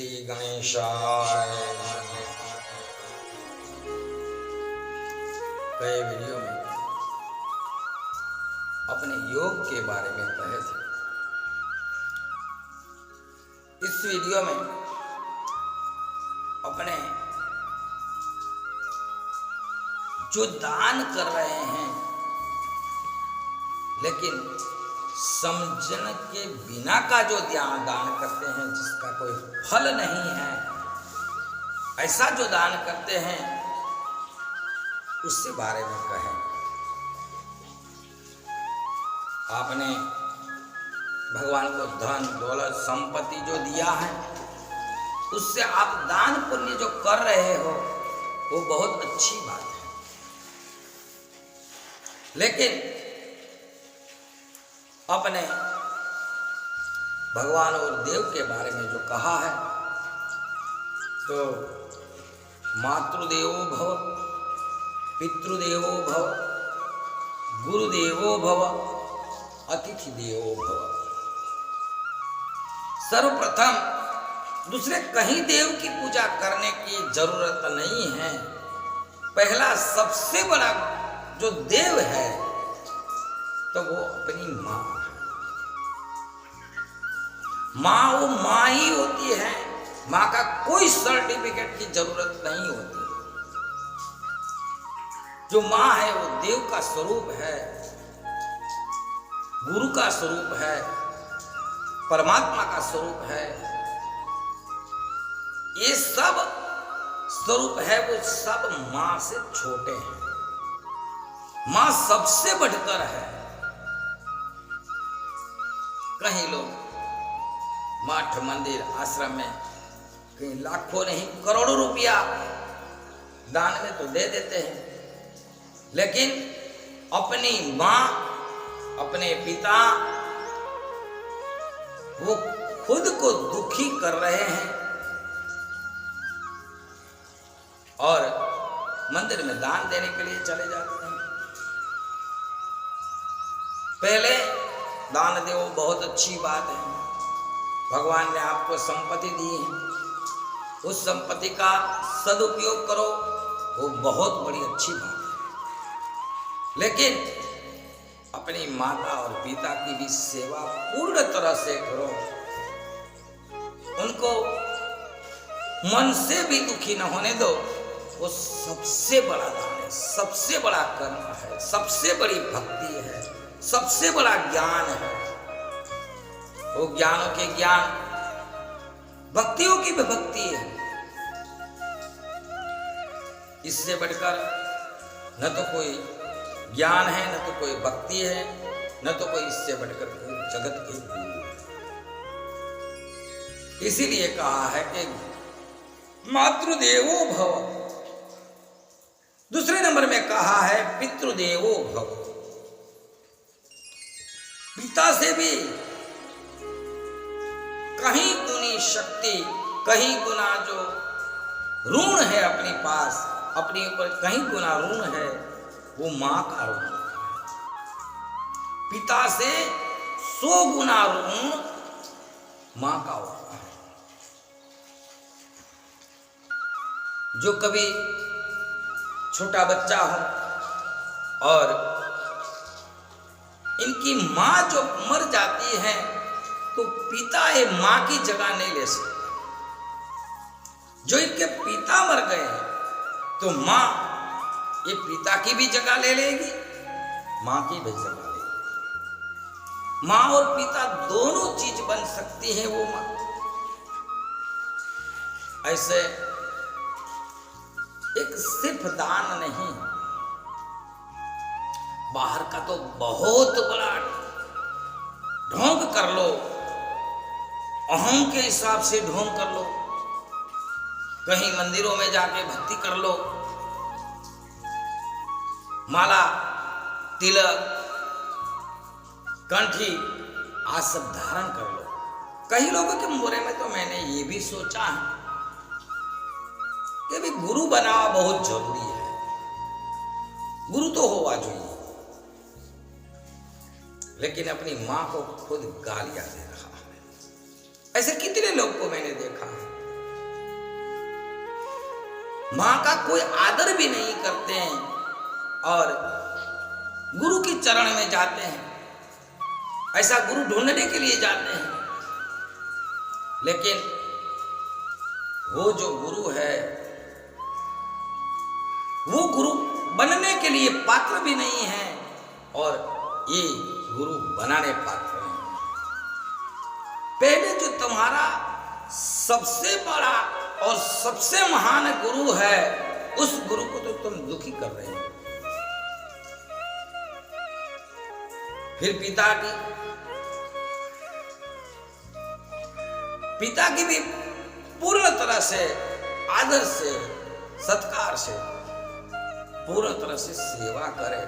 श्री गणेशाय। कई वीडियो में अपने योग के बारे में कहे थे। इस वीडियो में अपने जो दान कर रहे हैं लेकिन समझने के बिना का जो दान करते हैं, जिसका कोई फल नहीं है, ऐसा जो दान करते हैं उसके बारे में कहें। आपने भगवान को धन दौलत संपत्ति जो दिया है, उससे आप दान पुण्य जो कर रहे हो वो बहुत अच्छी बात है। लेकिन अपने भगवान और देव के बारे में जो कहा है, तो मातृदेवो भव, पितृदेवो भव, गुरुदेवो भव, अतिथि देवो भव। सर्वप्रथम दूसरे कहीं देव की पूजा करने की जरूरत नहीं है। पहला सबसे बड़ा जो देव है तो वो अपनी माँ है। माँ वो माँ ही होती है। माँ का कोई सर्टिफिकेट की जरूरत नहीं होती। जो माँ है वो देव का स्वरूप है, गुरु का स्वरूप है, परमात्मा का स्वरूप है। ये सब स्वरूप है वो सब माँ से छोटे हैं। माँ सबसे बढ़कर है। कहीं लोग मठ मंदिर आश्रम में कहीं लाखों नहीं करोड़ों रुपया दान में तो दे देते हैं, लेकिन अपनी माँ अपने पिता वो खुद को दुखी कर रहे हैं और मंदिर में दान देने के लिए चले जाते हैं। पहले दान दो बहुत अच्छी बात है। भगवान ने आपको संपत्ति दी है, उस संपत्ति का सदुपयोग करो, वो बहुत बड़ी अच्छी बात है। लेकिन अपनी माता और पिता की भी सेवा पूर्ण तरह से करो। उनको मन से भी दुखी न होने दो। वो सबसे बड़ा दान है, सबसे बड़ा कर्म है, सबसे बड़ी भक्ति है, सबसे बड़ा ज्ञान है। वो ज्ञानों के ज्ञान, भक्तियों की भी भक्ति है। इससे बढ़कर न तो कोई ज्ञान है, न तो कोई भक्ति है, न तो कोई इससे बढ़कर कोई जगत के गुरु है। इसीलिए कहा है कि मातृदेवो भव। दूसरे नंबर में कहा है पितृदेवो भव। पिता से भी कहीं गुनी शक्ति, कहीं गुना जो ऋण है अपने पास, अपने ऊपर कहीं गुना ऋण है, वो मां का ऋण है। पिता से 100 गुना ऋण मां का होता है। जो कभी छोटा बच्चा हो और इनकी मां जो मर जाती है, तो पिता ये मां की जगह नहीं ले सकता। जो इनके पिता मर गए हैं, तो मां ये पिता की भी जगह ले लेगी, मां की भी जगह लेगी। मां और पिता दोनों चीज बन सकती है वो मां। ऐसे एक सिर्फ दान नहीं, बाहर का तो बहुत बड़ा ढोंग कर लो, अहम के हिसाब से ढोंग कर लो, कहीं मंदिरों में जाके भक्ति कर लो, माला तिलक कंठी आज सब धारण कर लो। कई लोगों के मोरे में तो मैंने ये भी सोचा है कि भी गुरु बनाना बहुत जरूरी है। गुरु तो होगा चाहिए, लेकिन अपनी मां को खुद गालियां दे रहा है। ऐसे कितने लोग को मैंने देखा है। मां का कोई आदर भी नहीं करते हैं और गुरु के चरण में जाते हैं, ऐसा गुरु ढूंढने के लिए जाते हैं। लेकिन वो जो गुरु है वो गुरु बनने के लिए पात्र भी नहीं है और ये गुरु बनाने पात्र नहीं। पहले जो तुम्हारा सबसे बड़ा और सबसे महान गुरु है, उस गुरु को तो तुम दुखी कर रहे हो। फिर पिता की भी पूर्ण तरह से आदर से सत्कार से पूर्ण तरह से सेवा करे,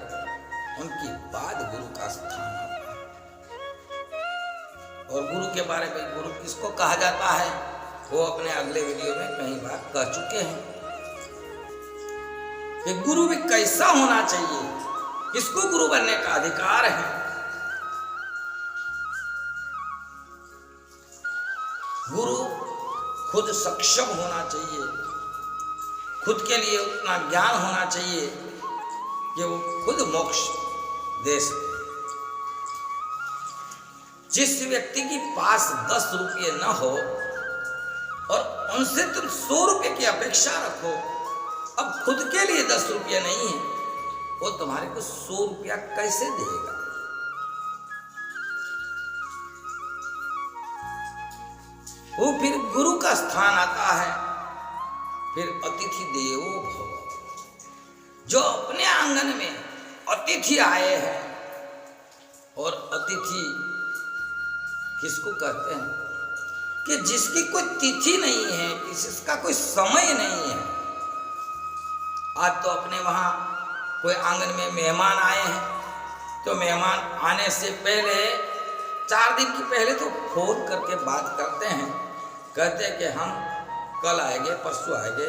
उनकी बाद गुरु का स्थान होता है। और गुरु के बारे में गुरु किसको कहा जाता है वो अपने अगले वीडियो में कई बार कह चुके हैं कि गुरु भी कैसा होना चाहिए, किसको गुरु बनने का अधिकार है। गुरु खुद सक्षम होना चाहिए, खुद के लिए उतना ज्ञान होना चाहिए कि वो खुद मोक्ष दे सके। जिस व्यक्ति के पास 10 रुपये न हो और उनसे तुम 100 रुपये की अपेक्षा रखो, अब खुद के लिए 10 रुपये नहीं है, वो तुम्हारे को 100 रुपया कैसे देगा। वो फिर गुरु का स्थान आता है। फिर अतिथि देवो भव, जो अपने आंगन में अतिथि आए हैं, और अतिथि किसको कहते हैं कि जिसकी कोई तिथि नहीं है, जिसका कोई समय नहीं है। आज तो अपने वहां कोई आंगन में मेहमान आए हैं, तो मेहमान आने से पहले 4 दिन की पहले तो फोन करके बात करते हैं, कहते हैं कि हम कल आएंगे, परसों आएंगे,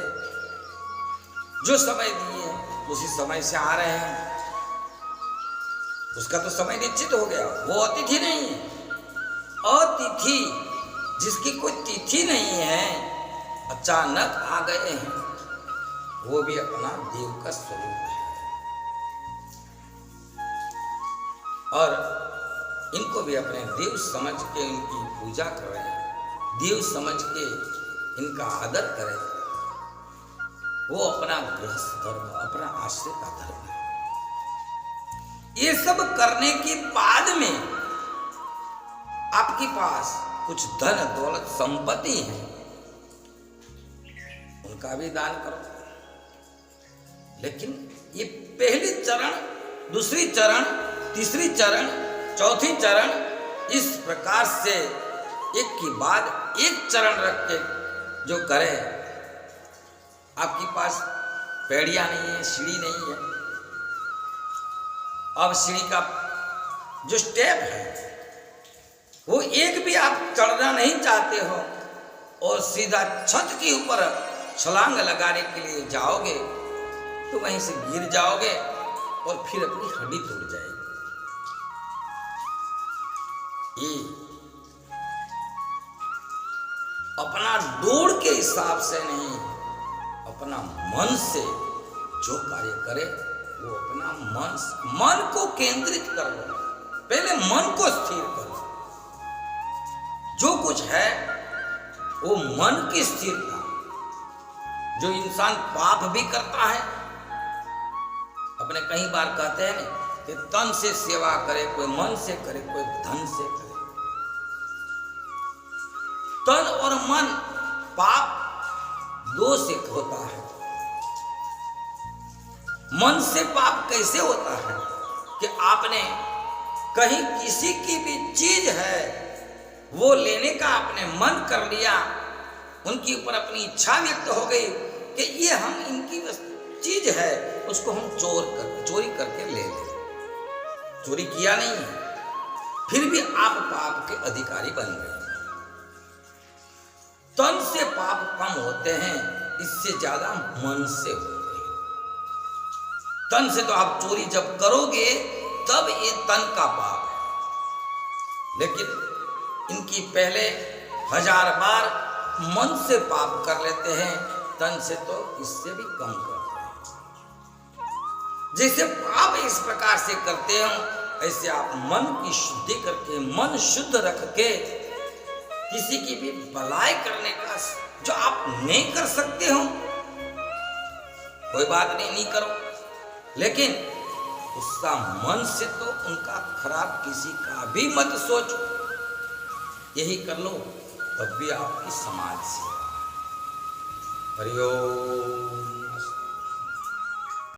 जो समय दिए उसी समय से आ रहे हैं। उसका तो समय निश्चित हो गया, वो अतिथि नहीं है। अतिथि जिसकी कोई तिथि नहीं है, अचानक आ गए हैं, वो भी अपना देव का स्वरूप है। और इनको भी अपने देव समझ के इनकी पूजा करें, देव समझ के इनका आदर करें। वो अपना गृहस्थ धर्म, अपना आश्रय का धर्म है। ये सब करने के बाद में आपके पास कुछ धन दौलत संपत्ति है, उनका भी दान करो। लेकिन ये पहली चरण, दूसरी चरण, तीसरी चरण, चौथी चरण, इस प्रकार से एक के बाद एक चरण रख के जो करे। आपके पास पैड़ियां नहीं है, सीढ़ी नहीं है, अब सीढ़ी का जो स्टेप है वो एक भी आप चढ़ना नहीं चाहते हो और सीधा छत के ऊपर छलांग लगाने के लिए जाओगे तो वहीं से गिर जाओगे और फिर अपनी हड्डी टूट जाएगी। ये अपना डोर के हिसाब से नहीं, अपना मन से जो कार्य करे वो अपना मन को केंद्रित कर लो। पहले मन को स्थिर करो। जो कुछ है वो मन की स्थिरता। जो इंसान पाप भी करता है, अपने कई बार कहते हैं कि तन से सेवा करे, कोई मन से करे, कोई धन से करे। तन और मन पाप दो से होता है। मन से पाप कैसे होता है कि आपने कहीं किसी की भी चीज है वो लेने का आपने मन कर लिया, उनके ऊपर अपनी इच्छा व्यक्त हो गई कि ये हम इनकी चीज है, उसको हम चोरी करके ले लें। चोरी किया नहीं है, फिर भी आप पाप के अधिकारी बन गए। तन से पाप कम होते हैं, इससे ज्यादा मन से होते हैं। तन से तो आप चोरी जब करोगे तब ये तन का पाप है, लेकिन इनकी पहले 1000 बार मन से पाप कर लेते हैं तन से तो इससे भी कम करते हैं। जैसे पाप इस प्रकार से करते हो, ऐसे आप मन की शुद्धि करके, मन शुद्ध रख के किसी की भी भलाई करने का जो आप नहीं कर सकते हो, कोई बात नहीं, नहीं करो, लेकिन उसका मन से तो उनका खराब किसी का भी मत सोचो, यही कर लो, तब भी आपकी समाज सेवा। हरि ओम।